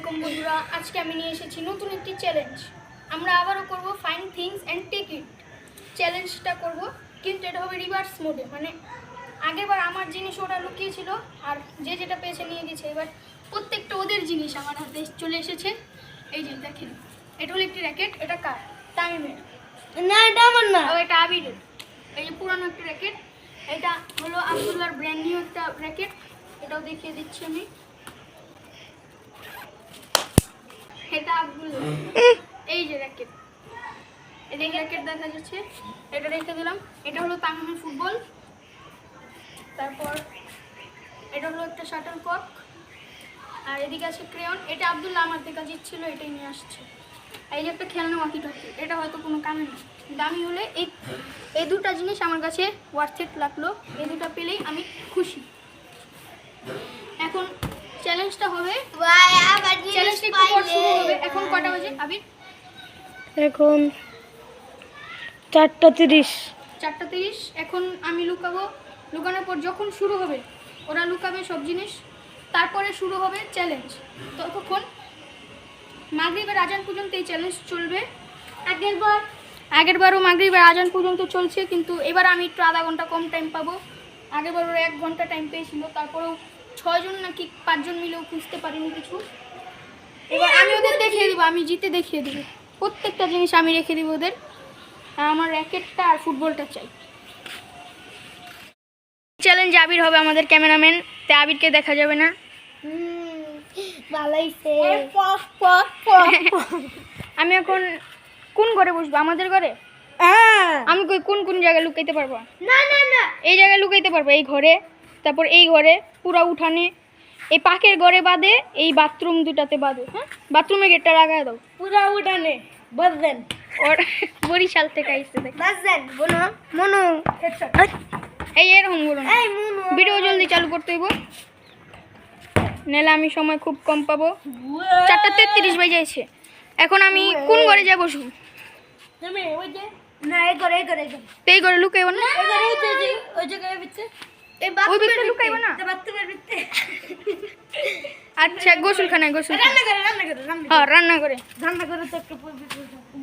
আলাইকুম বন্ধুরা, আজকে আমি নিয়ে এসেছি নতুন একটি চ্যালেঞ্জ। আমরা আবারও করব fine things and take it. চ্যালেঞ্জটা করব, কিন্তু এটা হবে রিভার্স মোডে। মানে আগেরবার আমার জিনিস ওরা লুকিয়েছিল আর যে যেটা পেয়েছে নিয়ে গেছে। এবার প্রত্যেকটা ওদের জিনিস আমার হাতে চলে এসেছে। এই যে দেখেন, এটা হলো একটি র্যাকেট। এটা কার? তামিমের। না, এটা আমার না। ও, এটা আবিরের। এই যে পুরানো একটা র্যাকেট। এটা হলো আব্দুল্লাহর ব্র্যান্ড নিউ একটা র্যাকেট। এটাও দেখিয়ে দিচ্ছি আমি। এটা আব্দুল্লাহ। এই যে র্যাকেট, এই র্যাকেট দেখা যাচ্ছে, এটা রেখে দিলাম। এটা হলো তামিমের ফুটবল। তারপর এটা হলো একটা শাটল কক। আর এদিকে আছে ক্রেয়ন। এটা আব্দুল্লাহ আমার থেকে কাছে ছিল, এটাই নিয়ে আসছে। এই যে একটা খেলনা ওয়াকি টকি, এটা হয়তো কোনো কামে না, দামি হলে এই দুটা জিনিস আমার কাছে ওয়ার্থেট লাগলো। এই দুটা পেলেই আমি খুশি। এখন চ্যালেঞ্জটা হবে, চ্যালেঞ্জটা একটু পর শুরু হবে। এখন কটা বাজে আবির? এখন 4:30। 4:30। এখন আমি লুকাবো। লুকানোর পর যখন শুরু হবে, ওরা লুকাবে সব জিনিস, তারপরে শুরু হবে চ্যালেঞ্জ। ততক্ষণ মাগরিবের আজান পর্যন্ত এই চ্যালেঞ্জ চলবে। আগেরবারও মাগরিবের আজান পর্যন্ত চলছে, কিন্তু এবার আমি একটু আধা ঘন্টা কম টাইম পাবো। আগেরবার ওরা 1 ঘন্টা টাইম পেয়েছিল, তারপরেও 6 জন নাকি 5 জন মিলেও খুঁজতে পারিনি কিছু। এবার আমি ওদের দেখিয়ে দেবো, আমি জিতে দেখিয়ে দেবো। প্রত্যেকটা জিনিস আমি রেখে দেবো ওদের। আর আমার র্যাকেটটা আর ফুটবলটা চাই। চ্যালেঞ্জ আবির হবে আমাদের ক্যামেরাম্যান, তাই আবিরকে দেখা যাবে না। আমি এখন কোন ঘরে বসবো? আমাদের ঘরে? আমি কোন কোন জায়গায় লুকাইতে পারবো? না না না, এই জায়গায় লুকাইতে পারবো, এই ঘরে, তারপর এই ঘরে, পুরা উঠানে, এই পাকের ঘরে বাদে, এই বাথরুম দুটাতে বাদে। হ্যাঁ, বাথরুমে গেটটা লাগাই দাও। পুরা উঠানে বসবেন। ওর বরিশাল থেকে আইসছে দেখ। বসবেন বলো মনু। এই এরকম বলুন, এই মনু, ভিডিও জলদি চালু করতে হইব, নাহলে আমি সময় খুব কম পাবো। 4:33 বাজে যাইছে। এখন আমি কোন ঘরে যাবো? বসবো তুমি ওই যে না, এই করে এই ঘরে লুকাইব না? ওই জায়গায় ভিতরে, এই ওই ভিতরে লুকাইব না? বাথরুমের ভিতরে। আচ্ছা, গোসলখানায়। রান্না করে হ্যাঁ, রান্না করে। তো একটু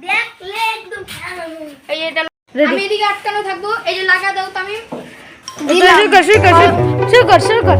দেখলে একদম এই এটা আমি এদিকে আটকানো থাকবো। এই যে লাগা দাও তামিম। শুরু কর।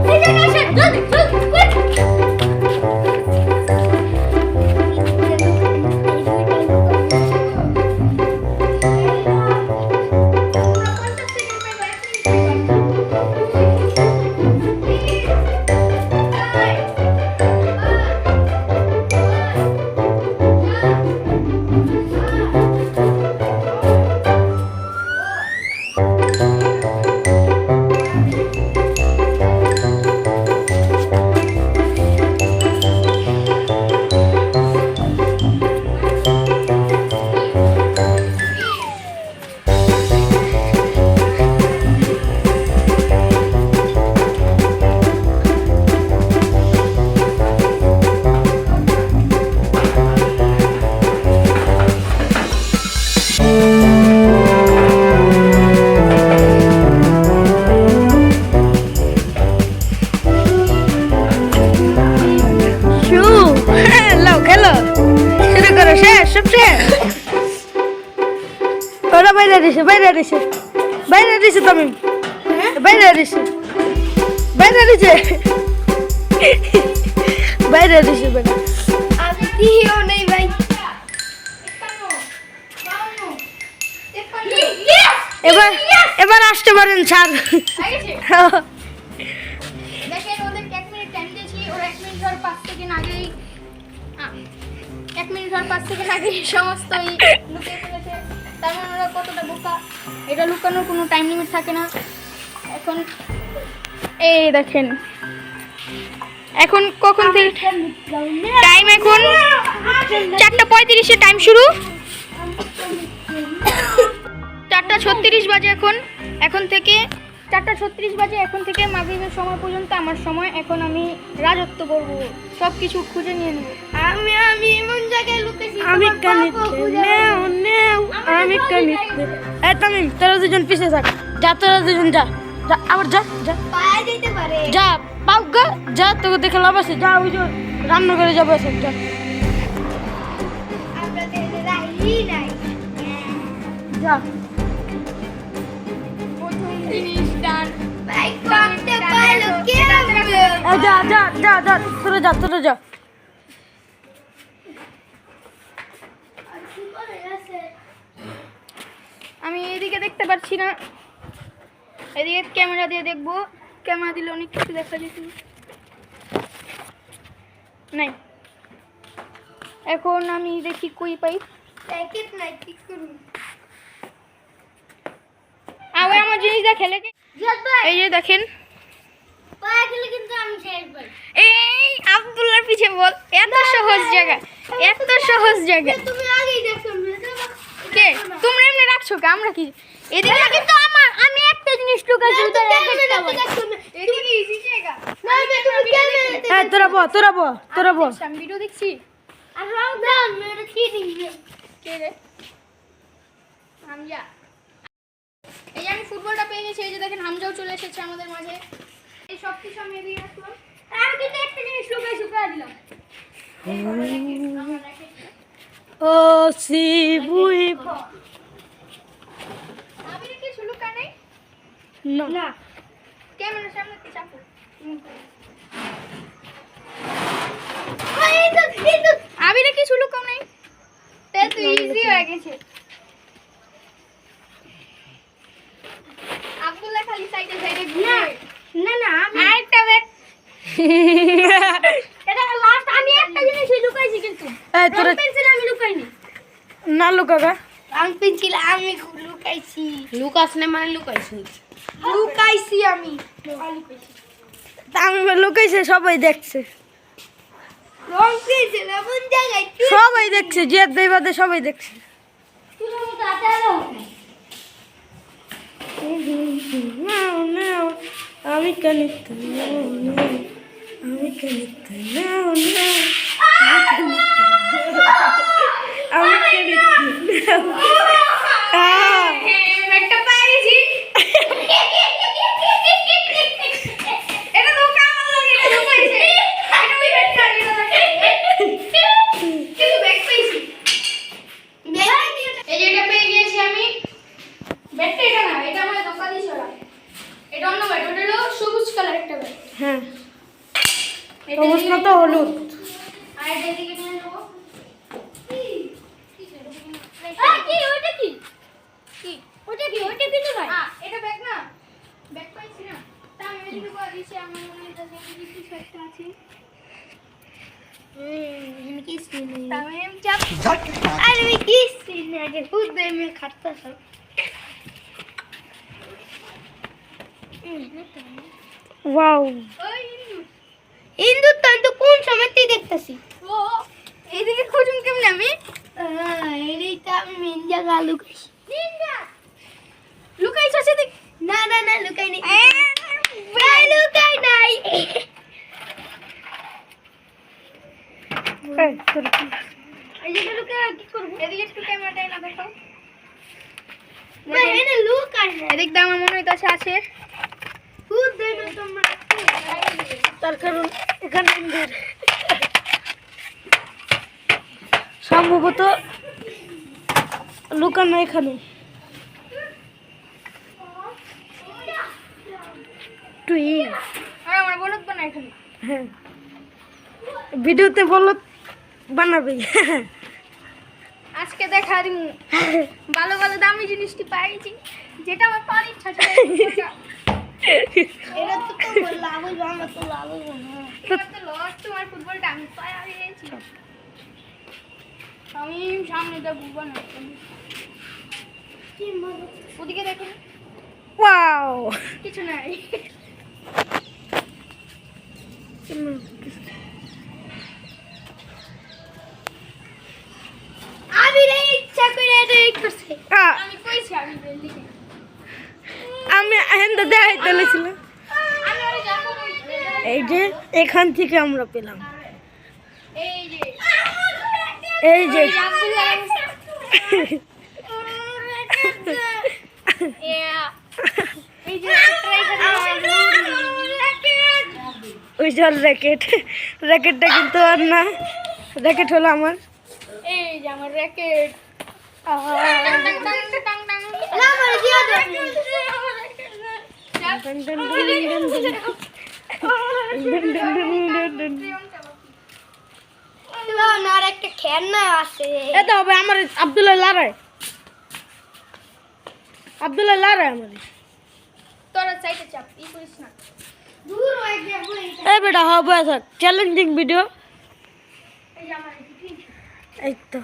বাইরে দিছে তুমি, বাইরে দিছে আমি দিও নেই ভাই। এবার আসতে পারেন স্যার। দেখেন, ওদেরকে 1 মিনিট টাইম দিয়েছি। ওরা 1 মিনিট ধর 5 সেকেন্ড আগেই 1 মিনিট ধর 5 সেকেন্ড আগেই সমস্ত লুকিয়ে ফেলেছে। তার মানে ওরা কতটা বোকা। এটা লুকানোর কোনো টাইম লিমিট থাকে না। এখন এই দেখেন, এখন কখন থেকে টাইম? এখন 4:35 টাইম শুরু। 4:36 বাজে এখন থেকে 4:36 বাজে। এখন থেকে মাগরিবের সময় পর্যন্ত আমার সময়। এখন আমি রাজত্ব করব, সব কিছু খুঁজে নিয়ে নেব। আমি এমন জায়গায় লুকেছি, আমি কানিতে। এই তামিম, তোরা দুজন পিছে থাক। যা, তোরা দুজন যা। যা আবার যা যা পায়ে দিতে পারে যা পাও গা যা তোকে দেখে লাভ আছে যা ওই যে রান্না করে যাবে সব যা আপনাদের রাহি নাই যা প্রথম জিনিস ডান বাইক করতে পারলো কে যা যা যা যা তোরা যা আমি এদিকে দেখতে পাচ্ছি না এদিকে ক্যামেরা দিয়ে দেখবো ক্যামেরা দিলে অনেক কিছু দেখা যেত নাই এখন আমি দেখি কই পাই প্যাকেট নাই ঠিক করুন আবার আমার জিনিসটা খেলে এই যে দেখেন পায়া খেলে কিন্তু আমি শেষ ভাই এই আব্দুল্লাহর পিছে বল এত সহজ জায়গা তুমি আগেই দেখো কে তোমরা এমনি রাখছো কে আমরা কি এদিকে কিন্তু আমি একটা জিনিস লুকাইছি উধর এদিকে ইজি জায়গা না তুমি ক্যামেরাতে হ্যাঁ তোরা বল আমি ভিডিও দেখছি আর রাউন্ড ডাউন মেরে কি দিবে কে রে হামজা এই যে আমি ফুটবলটা পেয়ে গেছি এই যে দেখেন হামজাও চলে এসেছে আমাদের মাঝে এই সব কিছু আমি এদিকে রাখলাম আমি কিন্তু একটা জিনিস লুকাইছি করে দিলাম ও সিবুই আমি কিছু লুকা নাই না ক্যামেরার সামনে চাপো আমি কিছু লুকাও নাই তাই তো ইজি হয়ে গেছে আব্দুল্লাহ খালি সাইডে ঘুরে না আমি আরেকটা বেট এটা লাস্ট আমি একটা জিনিস লুকাইছি কিন্তু এই তোরা পেন্সিল আমি লুকাইনি না লুকাগা আমি পেন্সিল আমি লুকাইছি লুকাস না মানে লুকাইছি আমি আমি লুকাইছে সবাই দেখছে রং পেন্সিল কোন জায়গায় সবাই দেখছে জিয়াদ ভাই বাদে সবাই দেখছে তুই মতো আতালো আমি কানিত আমি কানিত আমি কানিত একটা পাইছি এটা তো কামাল লাগে এটা পাইছে এটা ওই ব্যাগটা কিন্তু ব্যাগ পাইছি এই যে এটা পেয়ে গিয়েছি আমি ব্যাগটা এটা না এটা আমার দোকানে ছড়া এটা অন্য ব্যাগ ওটা হলো সবুজ কালার একটা ব্যাগ হ্যাঁ সবুজ না তো হলুদ আর এদিকে নিয়ে নেবো কি ওটা কি ওটা দিতে ভাই এটা ব্যাগ না ব্যাগ পাইছি না তা আমি এদিকে বলেছি আমার মনে হয় যে কিছু একটা আছে আমি কি সিনে তামিম চাপ আরে আমি কি সিনে আগে খুদ দে মে খাতা সব ওয়াও ইন্দু তো কোন সময়তেই দেখতাছি ও এইদিকে খুঁজুম কেমনে আমি এইটা আমি মিনজা গা লুকাইছি মিনজা লুকাইছ সেদিক না লুকাই নাই ভাই লুকাই নাই এই যে লুকা কি করব এদিকে একটু ক্যামেরাটা না দেখাও ভাই এনে লুকাই না এদিক দা আমার মনে হইতাছে আছে খুদ দেই না তোমরা তার কারণ এখানে সম্ভবত লুকানো এখানে তুই আর আমার বলত বানা এখানে হ্যাঁ ভিডিওতে বলো বানাবি আজকে দেখা দিমু ভালো ভালো দামি জিনিসটি পাইছি যেটা আমার পাওয়ার ইচ্ছা ছিল এটা তো লাভ হইলো আমার তো লাভ হইলো না এটা তো লস তোমার ফুটবলটা আমি পায়া গেছি আমি সামনে যা বুঝবো না ওদিকে দেখুন ওয়াও কিছু নাই আমি রে ইচ্ছা করে এটা করছে আমি কইছি আমি লিখে আমি হেন্দা দেখাইতে লেছিল আমি আরে যাবো এই যে এখান থেকে আমরা পেলাম এই যে এই যে র্যাকেটটা এখানে ওই জল র্যাকেট, র্যাকেটটা কিন্তু আর না, র্যাকেট হলো আমার। এই যে আমার র্যাকেট আর একটা খেলনা আছে। এটা হবে আমার আব্দুল্লাহ লারাই, আব্দুল্লাহ লারাই আমার। তোরা চাইতে চাপ ই করিস না। দূর হয়ে যাবে। এই বেটা হবে থাক, চ্যালেঞ্জিং ভিডিও। এই যে আমার ঠিক এই তো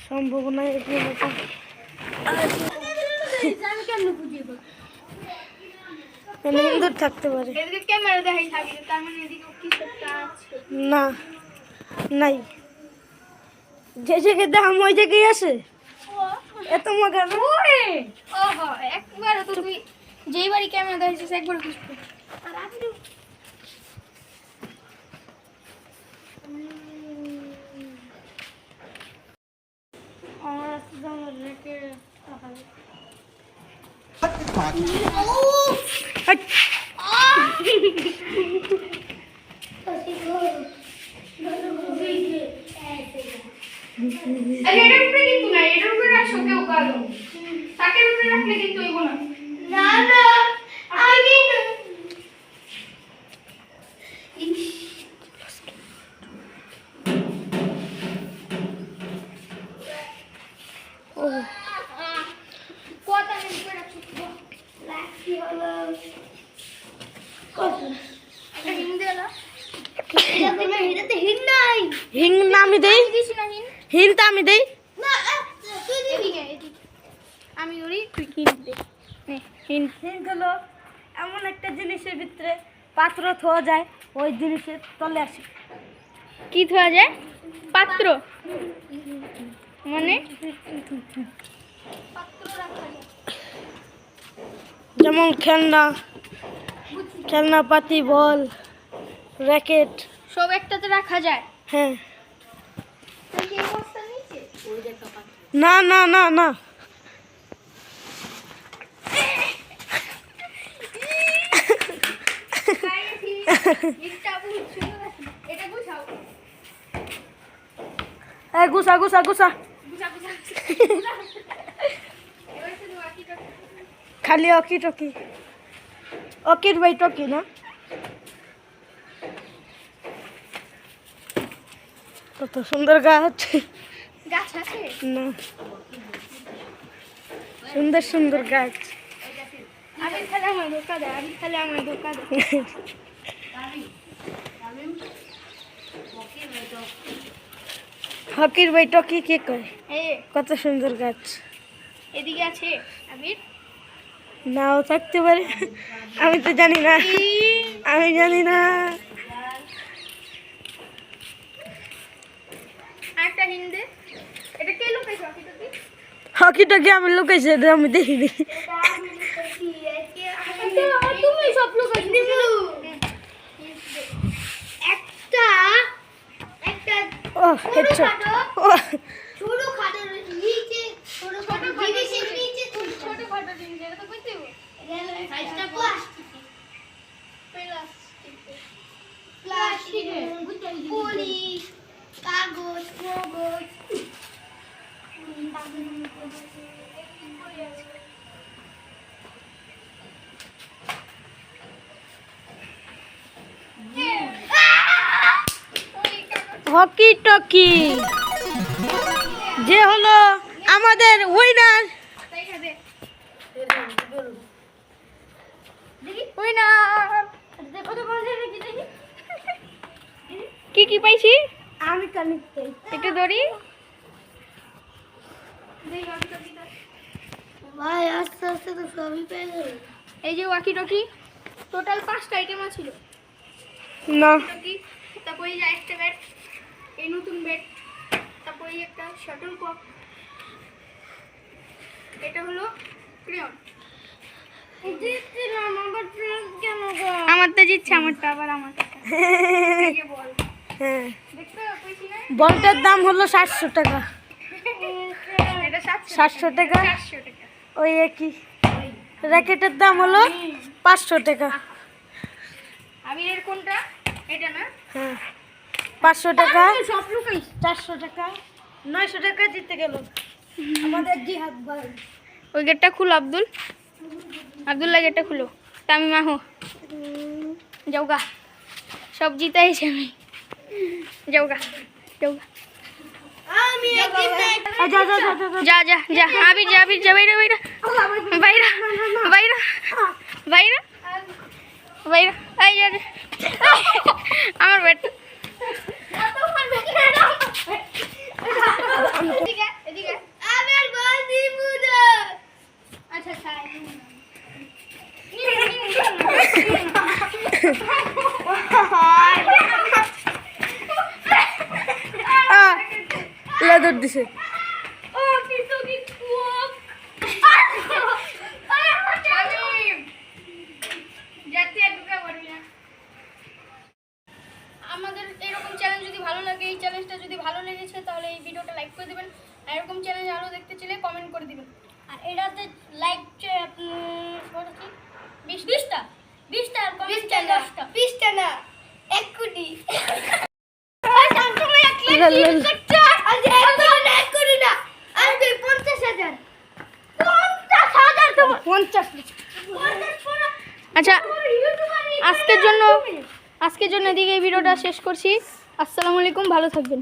সম্ভাবনা এগুলো মতো। আমি কেমন বুঝিয়ে বল? মানে ইন্দুর থাকতে পারে এদিকে ক্যামেরা দেখাই থাকবে, তার মানে এদিকে কিছু একটা আছে। না, নাই, যে জায়গায় দাম ওই জায়গায় আছে। এত মজা না। ওহো একবার তো তুই যেই বাড়ি ক্যামেরা দেখাইছিস একবার খুঁজবি। আর আপনি আমার আছে তো আমার রেখে আরে এটার উপরে কিন্তু না, এটার উপরে রাখছো কেউ কালো। তাকের উপরে রাখলে কিন্তু হইব না। না না আমি না। কত আমি উপরে রাখছো? লাকি হলো এটা হিন্দি এলা। এটাতে হিন নাই। হিং না আমি দেই, দিছি না হিন। হিংটা আমি দেই। না তুই দিবি। এদিকে এদিকে। আমি ধরি তুই হিন দে। নে হিন। হিং হলো এমন একটা জিনিসের ভিতরে পাত্র থোয়া যায়, ওই জিনিসের তলে আসে। কি ধোয়া যায়? পাত্র মানে পাত্র রাখা যায়। যেমন খেলনা, খেলনা পাতি, বল, র্যাকেট। সব একটাতে রাখা যায়। হ্যাঁ, তুই কি এই বস্তার নিচে? না না না না, এটা বুঝছো না? এটা বুঝাও। এই গুছা গুছা গুছা, বুঝা বুঝা। এবার শুধু বাকিটা খালি অকি টকি, অকির বাই টকি না। কত সুন্দর গাছ। গাছ আছে। না, সুন্দর সুন্দর গাছ। আমি খালি আমার ধোকা দেয়, আমি খালি আমার ধোকা দেয়। হকির বাই টকি কে কয়? এই কত সুন্দর গাছ। এদিকে আছে আবির। নাও থাকতে পারে, আমি তো জানি না, আমি জানি না। একটা হিন্দে। এটা কে লুকাইছে বাকিটা তুই? হকি টকি আমি লুকাইছি, এটা আমি দেখিনি। তুমি সব লুকাইছো। একটা একটা ও হেডশট। ও ছোট খাটো নিচে ছোট খাটো জিনিসের নিচে ছোট খাটো জিনিস এটা তো কইতে হবে। সাইজটা প্লাস্টিক প্লাস্টিক পলি কাগজ কাগজ হকি টকি যে হলো আমাদের উইনার। কি কি পাইছি? আমি কানি একটু ধরি। ভাই আস্তে আস্তে তো সবই পেয়ে যাবে। এই যে ওয়াকি টকি টোটাল 5টা আইটেম ছিল। না, টকি, তারপরে এই যে একটা ব্যাট, এই নতুন ব্যাট, তারপরে এই একটা শাটল কক, এটা হলো ক্রেয়ন। আমারটা জিতছে, আমারটা আবার আমার কাছে। এই যে বল, হ্যাঁ, দেখতে পাইছি না? বলটার দাম হলো 700 টাকা। এটা 700 700 টাকা, 400 টাকা। ওই একই। র্যাকেটের দাম হলো 500 টাকা। আবিরের কোনটা? এটা না? হ্যাঁ 500 টাকা, সব লুকাই। 400 টাকা, 900 টাকা জিতে গেল আমাদের জিহাদ ভাই। ওই গেটটা খুলো আব্দুল, আব্দুল্লাহ গেটটা খুলো। তামিম আহো, যাওগা, সব জিতাইছি আমি। যাওগা যাওগা, আমি একদিন যা যা যা যা যা যা যা, আবির যা, আবির যা, বাইরা বাইরা বাইরা বাইরা বাইরা বাইরা, এই যা যা। আমার ব্যাট এদিকে এদিকে। আমার বাজি মুদা। আচ্ছা খাই। লেদর দিছে। ও কিছু কিছু যাতে ঢুকে পড়বি না। আমাদের এরকম চ্যালেঞ্জ যদি ভালো লাগে, এই চ্যালেঞ্জটা যদি ভালো লেগেছে তাহলে এই ভিডিওটা লাইক করে দেবেন। আর এরকম চ্যালেঞ্জ আরও দেখতে চাইলে কমেন্ট করে দিবেন। আর এটাতে লাইক কত কি 20টা 20টা আর কমেন্ট 10টা। 20টা না 1 কোটি। আজ 1 কোটি না, আজ 50,000। 50,000 তো 50 আচ্ছা, আজকের জন্য এদিকে এই ভিডিওটা শেষ করছি। আসসালামু আলাইকুম, ভালো থাকবেন।